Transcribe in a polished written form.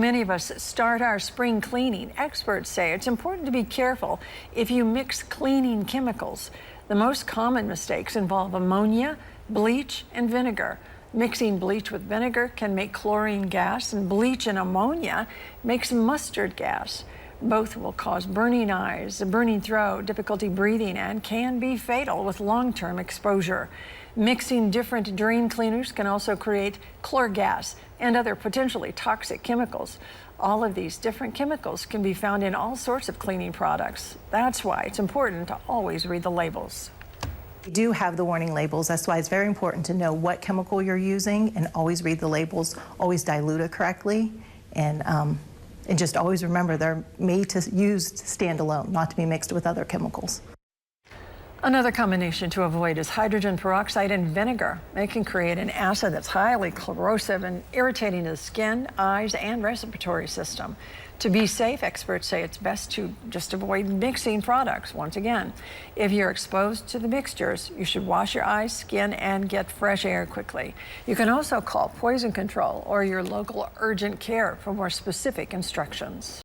Many of us start our spring cleaning. Experts say it's important to be careful if you mix cleaning chemicals. The most common mistakes involve ammonia, bleach, and vinegar. Mixing bleach with vinegar can make chlorine gas, and bleach and ammonia makes mustard gas. Both will cause burning eyes, a burning throat, difficulty breathing, and can be fatal with long-term exposure. Mixing different drain cleaners can also create chlor gas and other potentially toxic chemicals. All of these different chemicals can be found in all sorts of cleaning products. That's why it's important to always read the labels. We do have the warning labels. That's why it's very important to know what chemical you're using and always read the labels, always dilute it correctly, and just always remember they're made to use standalone, not to be mixed with other chemicals. Another combination to avoid is hydrogen peroxide and vinegar. It can create an acid that's highly corrosive and irritating to the skin, eyes, and respiratory system. To be safe, experts say it's best to just avoid mixing products. Once again, if you're exposed to the mixtures, you should wash your eyes, skin, and get fresh air quickly. You can also call poison control or your local urgent care for more specific instructions.